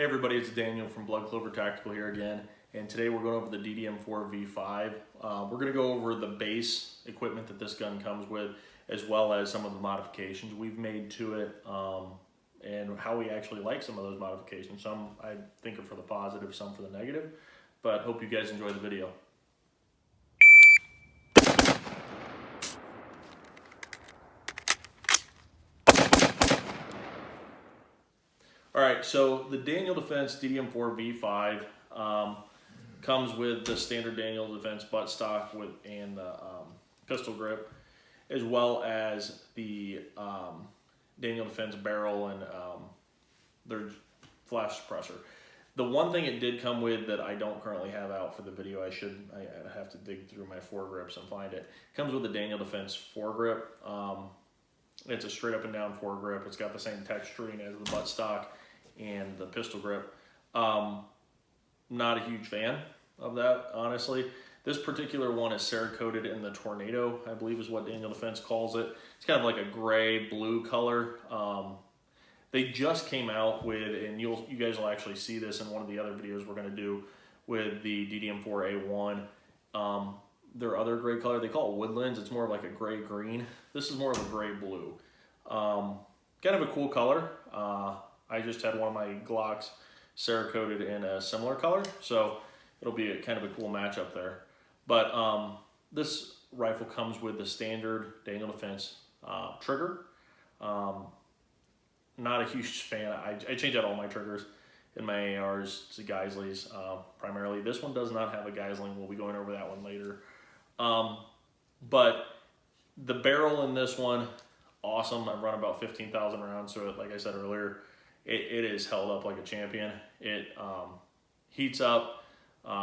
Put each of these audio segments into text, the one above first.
everybody, it's Daniel from Clover Tactical here again, and today we're going over the DDM4V5. We're going to go over the base equipment that this gun comes with, as well as some of the modifications we've made to it, and how we actually like some of those modifications. Some I think are for the positive, some for the negative, but hope you guys enjoy the video. Alright, so the Daniel Defense DDM4V5 comes with the standard Daniel Defense buttstock and the pistol grip, as well as the Daniel Defense barrel and their flash suppressor. The one thing it did come with that I don't currently have out for the video, I have to dig through my foregrips and find it. It comes with the Daniel Defense foregrip. It's a straight up and down foregrip. It's got the same texturing as the buttstock and the pistol grip. Not a huge fan of that, honestly. This particular one is Cerakoted in the Tornado, I believe is what Daniel Defense calls it. It's kind of like a gray blue color. They just came out with, and you guys will actually see this in one of the other videos we're going to do with the DDM4A1. Their other gray color, they call it Woodlands. It's more of like a gray green. This is more of a gray blue. Kind of a cool color. I just had one of my Glocks Cerakoted in a similar color, so it'll be kind of a cool matchup there. But this rifle comes with the standard Daniel Defense trigger. Not a huge fan. I change out all my triggers in my ARs to Geissele's primarily. This one does not have a Geissele. We'll be going over that one later. But the barrel in this one, awesome. I've run about 15,000 rounds to it. Like I said earlier, it is held up like a champion. It heats up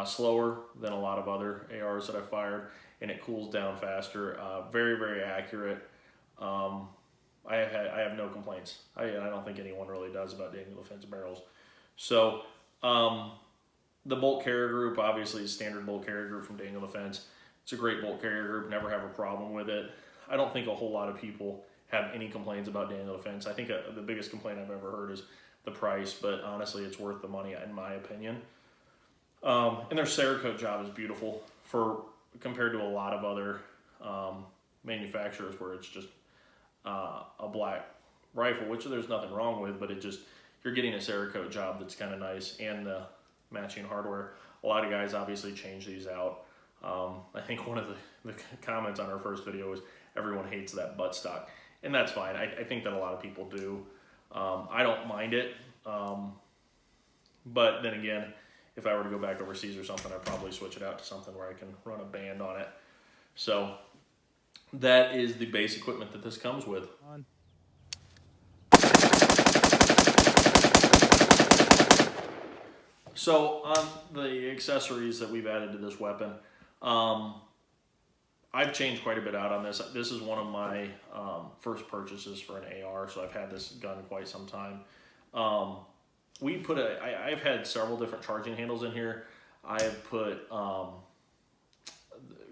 slower than a lot of other ARs that I've fired, and it cools down faster. Very, very accurate. I have no complaints. I don't think anyone really does about Daniel Defense barrels. So the bolt carrier group, obviously, is standard bolt carrier group from Daniel Defense. It's a great bolt carrier group. Never have a problem with it. I don't think a whole lot of people have any complaints about Daniel Defense. I think the biggest complaint I've ever heard is the price, but honestly, it's worth the money in my opinion. And their Cerakote job is beautiful compared to a lot of other manufacturers where it's just a black rifle, which there's nothing wrong with, but you're getting a Cerakote job that's kind of nice, and the matching hardware. A lot of guys obviously change these out. I think one of the comments on our first video was everyone hates that buttstock, and that's fine. I think that a lot of people do. I don't mind it, but then again, if I were to go back overseas or something, I'd probably switch it out to something where I can run a band on it. So that is the base equipment that this comes with. So on the accessories that we've added to this weapon, I've changed quite a bit out on this. This is one of my first purchases for an AR, so I've had this gun quite some time. I've had several different charging handles in here. I have put,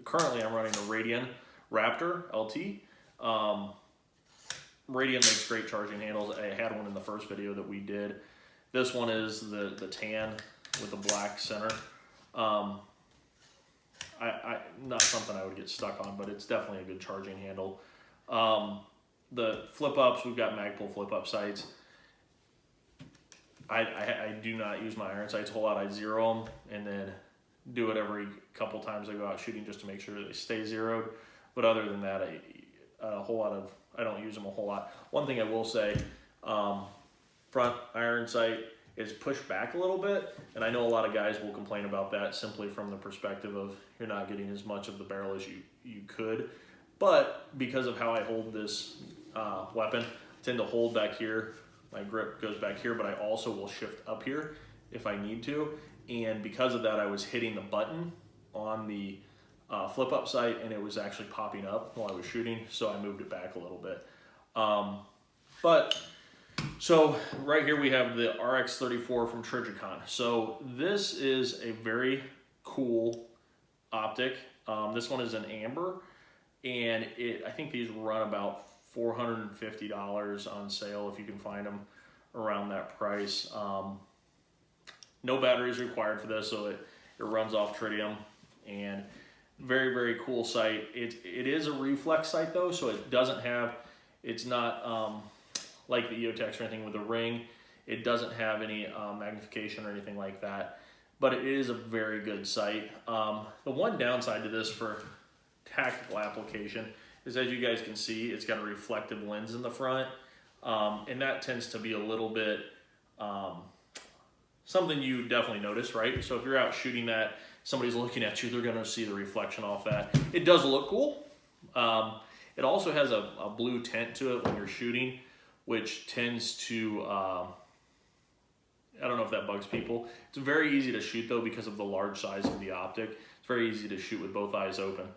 currently I'm running a Radian Raptor LT. Radian makes great charging handles. I had one in the first video that we did. This one is the tan with the black center. Not something I would get stuck on, but it's definitely a good charging handle. The flip-ups, we've got Magpul flip-up sights. I do not use my iron sights a whole lot. I zero them and then do it every couple times I go out shooting just to make sure they stay zeroed. But other than that, I don't use them a whole lot. One thing I will say, front iron sight is pushed back a little bit, and I know a lot of guys will complain about that simply from the perspective of you're not getting as much of the barrel as you could. But because of how I hold this weapon, I tend to hold back here. My grip goes back here, but I also will shift up here if I need to. And because of that, I was hitting the button on the flip-up sight, and it was actually popping up while I was shooting, so I moved it back a little bit. So right here we have the RX34 from Trijicon. So this is a very cool optic. This one is an amber, and I think these run about $450 on sale if you can find them around that price. No batteries required for this, so it runs off tritium, and very, very cool sight. It is a reflex sight though, so it doesn't have, it's not like the EOTech or anything with a ring. It doesn't have any magnification or anything like that, but it is a very good sight. The one downside to this for tactical application is, as you guys can see, it's got a reflective lens in the front, and that tends to be a little bit something you definitely notice, right? So if you're out shooting that, somebody's looking at you, they're gonna see the reflection off that. It does look cool. It also has a blue tint to it when you're shooting, which tends to, I don't know if that bugs people. It's very easy to shoot though because of the large size of the optic. It's very easy to shoot with both eyes open.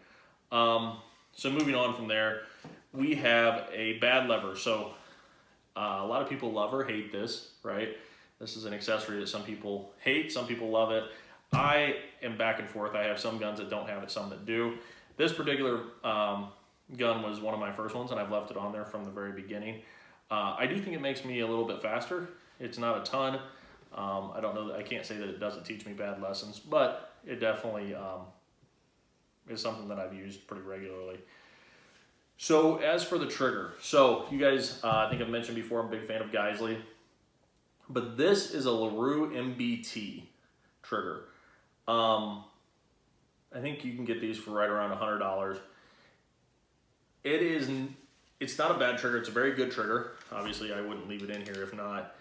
So moving on from there, we have a bad lever. So a lot of people love or hate this, right? This is an accessory that some people hate, some people love it. I am back and forth. I have some guns that don't have it, some that do. This particular gun was one of my first ones, and I've left it on there from the very beginning. I do think it makes me a little bit faster. It's not a ton. I don't know, I can't say that it doesn't teach me bad lessons, but it definitely is something that I've used pretty regularly. So as for the trigger, so you guys, I think I've mentioned before, I'm a big fan of Geisley, but this is a LaRue MBT trigger. I think you can get these for right around $100. It's not a bad trigger. It's a very good trigger. Obviously, I wouldn't leave it in here if not.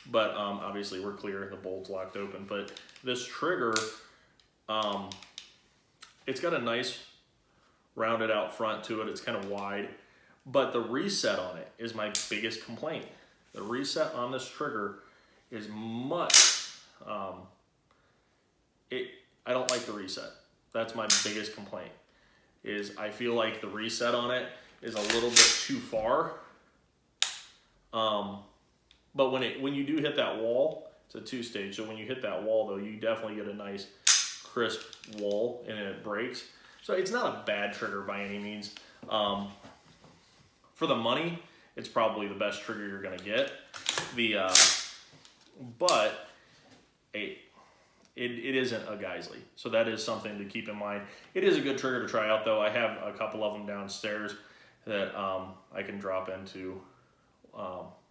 But obviously, we're clear. The bolt's locked open. But this trigger, it's got a nice rounded out front to it. It's kind of wide. But the reset on it is my biggest complaint. The reset on this trigger is much... I don't like the reset. That's my biggest complaint. Is I feel like the reset on it is a little bit too far. But when you do hit that wall, it's a two-stage. So when you hit that wall, though, you definitely get a nice crisp wall, and it breaks. So it's not a bad trigger by any means. For the money, it's probably the best trigger you're gonna get. But it isn't a Geisley, so that is something to keep in mind. It is a good trigger to try out, though. I have a couple of them downstairs that I can drop into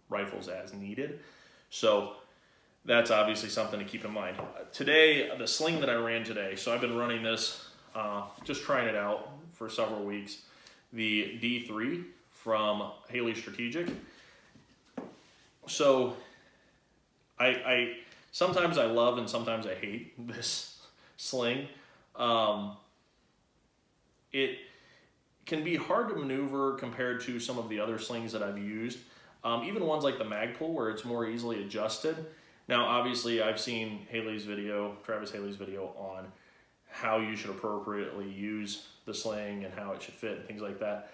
rifles as needed. So that's obviously something to keep in mind. Today, the sling that I ran today, so I've been running this, just trying it out for several weeks, the D3 from Haley Strategic. So sometimes I love and sometimes I hate this sling. It can be hard to maneuver compared to some of the other slings that I've used. Even ones like the Magpul, where it's more easily adjusted. Now, obviously, I've seen Travis Haley's video on how you should appropriately use the sling and how it should fit and things like that.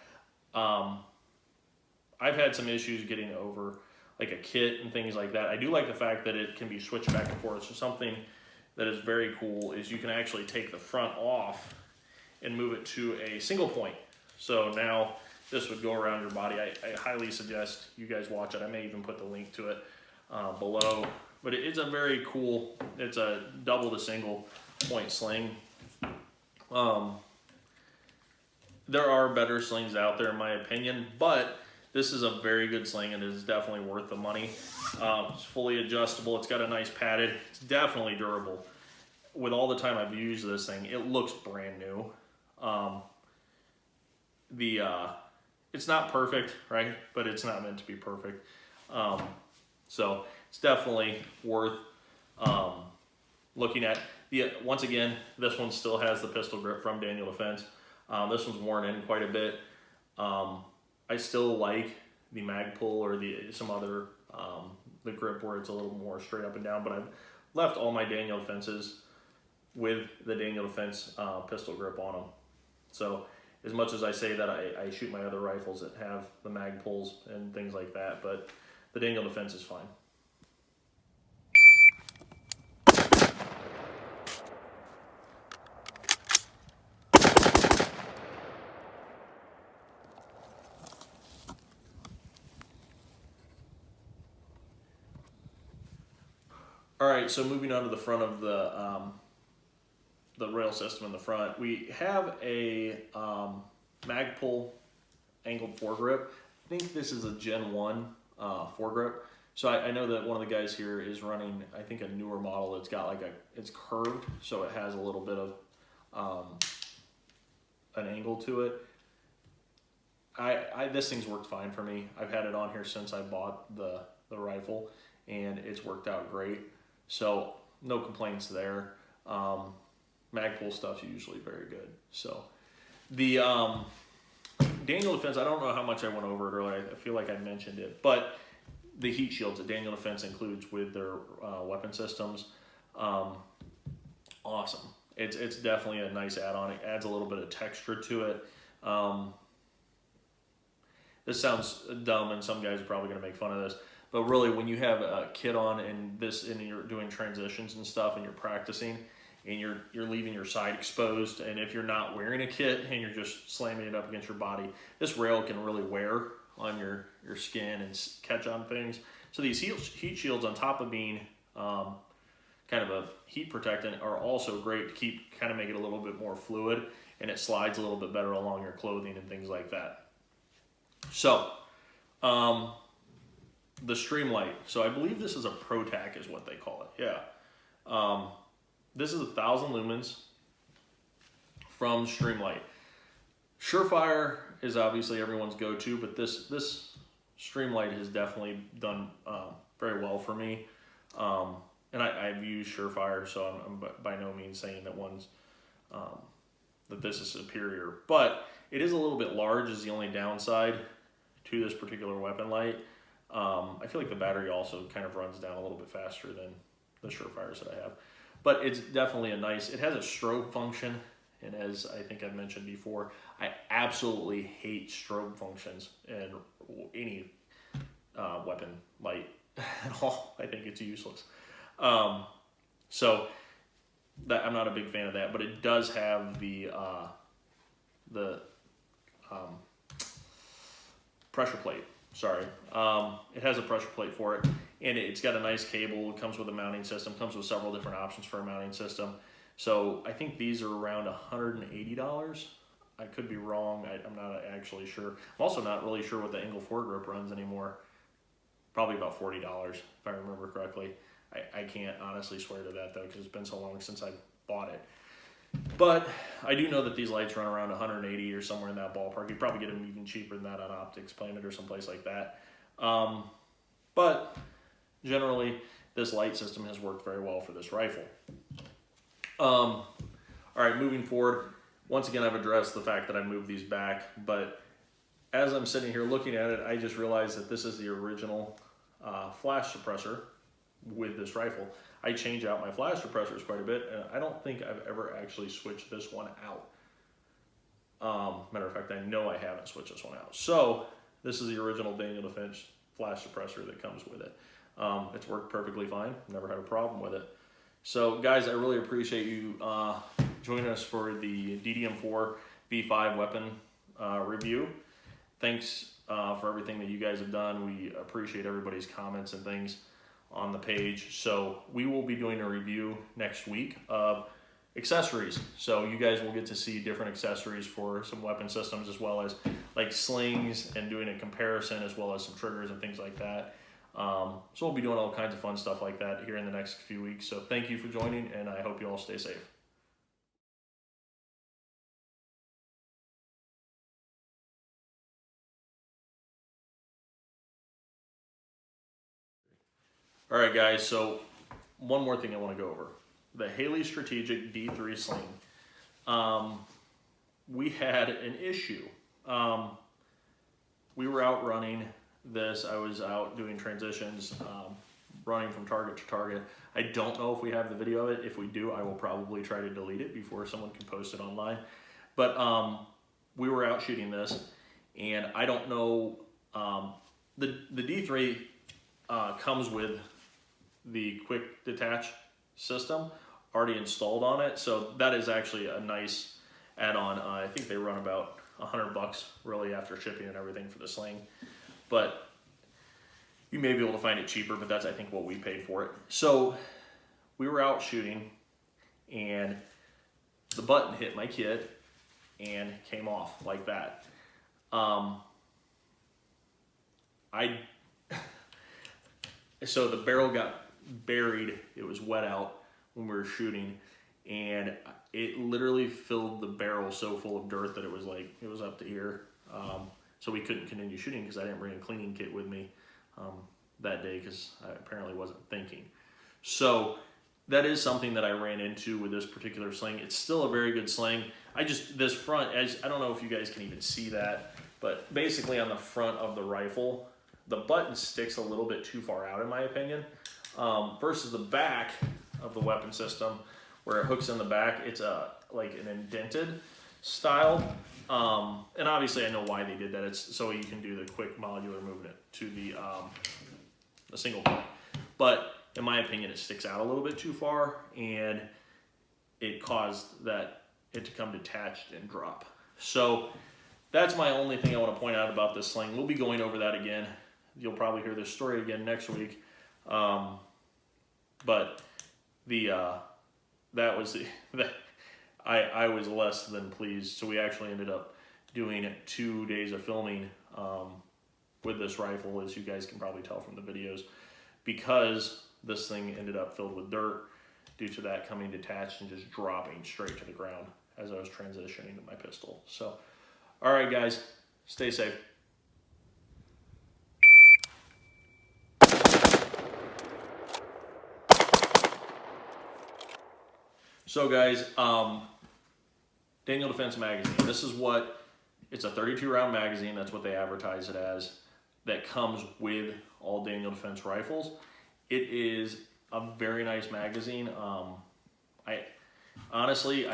I've had some issues getting over like a kit and things like that. I do like the fact that it can be switched back and forth. So something that is very cool is you can actually take the front off and move it to a single point. So now this would go around your body. I highly suggest you guys watch it. I may even put the link to it below. But it's a very cool, it's a double to single point sling. There are better slings out there in my opinion, but this is a very good sling and it is definitely worth the money. It's fully adjustable. It's got a nice padded. It's definitely durable. With all the time I've used this thing, it looks brand new. It's not perfect, right? But it's not meant to be perfect. So it's definitely worth looking at. Once again, this one still has the pistol grip from Daniel Defense. This one's worn in quite a bit. I still like the Magpul or some other, the grip where it's a little more straight up and down, but I've left all my Daniel Defenses with the Daniel Defense pistol grip on them. So as much as I say that I shoot my other rifles that have the Magpuls and things like that, but the Daniel Defense is fine. All right, so moving on to the front of the rail system in the front, we have a Magpul angled foregrip. I think this is a Gen 1 foregrip. So I know that one of the guys here is running, I think, a newer model that's got like it's curved, so it has a little bit of an angle to it. This thing's worked fine for me. I've had it on here since I bought the rifle, and it's worked out great. So no complaints there. Magpul stuff's usually very good. So the Daniel Defense, I don't know how much I went over it earlier. I feel like I mentioned it, but the heat shields that Daniel Defense includes with their weapon systems, awesome. It's definitely a nice add-on. It adds a little bit of texture to it. This sounds dumb, and some guys are probably going to make fun of this, but really, when you have a kit on and you're doing transitions and stuff, and you're practicing, and you're leaving your side exposed, and if you're not wearing a kit and you're just slamming it up against your body, this rail can really wear on your skin and catch on things. So these heat shields, on top of being kind of a heat protectant, are also great to kind of make it a little bit more fluid, and it slides a little bit better along your clothing and things like that. So the Streamlight, so I believe this is a ProTac is what they call it. Yeah. This is 1,000 lumens from Streamlight. Surefire is obviously everyone's go-to, but this Streamlight has definitely done very well for me. And I've used Surefire, so I'm by no means saying that that this is superior. But it is a little bit large is the only downside to this particular weapon light. I feel like the battery also kind of runs down a little bit faster than the Surefires that I have. But it's definitely it has a strobe function, and as I think I've mentioned before, I absolutely hate strobe functions in any weapon light at all. I think it's useless. So that I'm not a big fan of that, but it does have the pressure plate. Sorry, it has a pressure plate for it, and it's got a nice cable. It comes with a mounting system. Comes with several different options for a mounting system. So I think these are around $180. I could be wrong. I'm not actually sure. I'm also not really sure what the angle foregrip runs anymore. Probably about $40 if I remember correctly. I can't honestly swear to that though, because it's been so long since I bought it. But I do know that these lights run around 180 or somewhere in that ballpark. You probably get them even cheaper than that on Optics Planet or someplace like that. But generally, this light system has worked very well for this rifle. All right, moving forward. Once again, I've addressed the fact that I moved these back, but as I'm sitting here looking at it, I just realized that this is the original flash suppressor with this rifle. I change out my flash suppressors quite a bit, and I don't think I've ever actually switched this one out. Matter of fact, I know I haven't switched this one out. So this is the original Daniel Defense flash suppressor that comes with it. It's worked perfectly fine. Never had a problem with it. So guys, I really appreciate you joining us for the DDM4V5 weapon review. Thanks for everything that you guys have done. We appreciate everybody's comments and things on the page. So we will be doing a review next week of accessories. So you guys will get to see different accessories for some weapon systems, as well as like slings, and doing a comparison, as well as some triggers and things like that. So we'll be doing all kinds of fun stuff like that here in the next few weeks. So thank you for joining, and I hope you all stay safe. All right, guys, so one more thing I want to go over. The Haley Strategic D3 Sling. We had an issue. We were out running this. I was out doing transitions, running from target to target. I don't know if we have the video of it. If we do, I will probably try to delete it before someone can post it online. But we were out shooting this, and I don't know, the D3 comes with the quick detach system already installed on it, so that is actually a nice add-on. I think they run about $100 really after shipping and everything for the sling, but you may be able to find it cheaper, but that's I think what we paid for it. So we were out shooting, and the button hit my kit and came off like that. So the barrel got buried. It was wet out when we were shooting, and it literally filled the barrel so full of dirt that it was like, it was up to here. So we couldn't continue shooting because I didn't bring a cleaning kit with me that day because I apparently wasn't thinking. So that is something that I ran into with this particular sling. It's still a very good sling. this front edge, I don't know if you guys can even see that, but basically on the front of the rifle, the button sticks a little bit too far out in my opinion, versus the back of the weapon system where it hooks in the back. It's like an indented style. And obviously I know why they did that. It's so you can do the quick modular movement to the single point. But in my opinion, it sticks out a little bit too far, and it caused it to come detached and drop. So that's my only thing I want to point out about this sling. We'll be going over that again. You'll probably hear this story again next week. But that was I was less than pleased. So we actually ended up doing 2 days of filming with this rifle, as you guys can probably tell from the videos, because this thing ended up filled with dirt due to that coming detached and just dropping straight to the ground as I was transitioning to my pistol. So, all right, guys, stay safe. So guys, Daniel Defense magazine. This is it's a 32 round magazine. That's what they advertise it as. That comes with all Daniel Defense rifles. It is a very nice magazine. I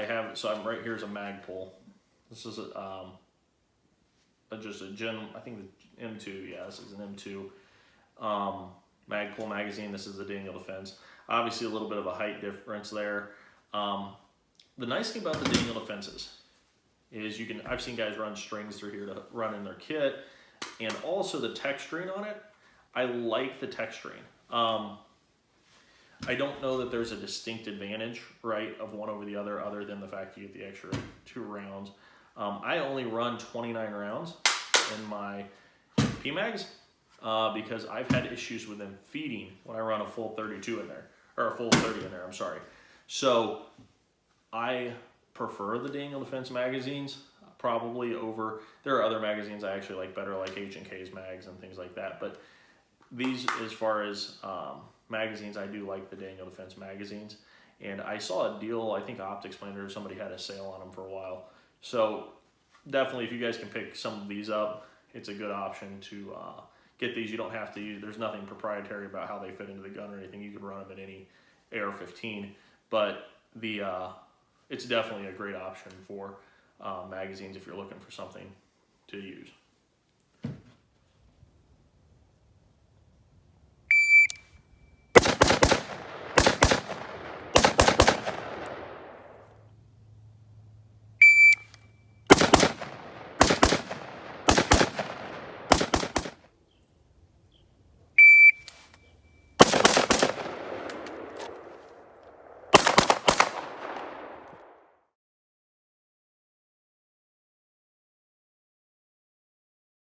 have, so I'm right here's a Magpul. This is just a Gen, I think the M2, yeah, this is an M2 Magpul magazine. This is the Daniel Defense. Obviously a little bit of a height difference there. The nice thing about the Daniel Defenses is I've seen guys run strings through here to run in their kit, and also the texturing on it. I like the texturing. I don't know that there's a distinct advantage, right, of one over the other than the fact you get the extra 2 rounds. I only run 29 rounds in my PMags because I've had issues with them feeding when I run a full 32 in there, or a full 30 in there, I'm sorry. So I prefer the Daniel Defense magazines probably over, there are other magazines I actually like better, like H&K's mags and things like that, but these, as far as magazines, I do like the Daniel Defense magazines. And I saw a deal, I think Optics Planner or somebody had a sale on them for a while. So definitely, if you guys can pick some of these up, it's a good option to get these. You don't have to use, there's nothing proprietary about how they fit into the gun or anything. You can run them in any AR-15, but it's definitely a great option for magazines if you're looking for something to use.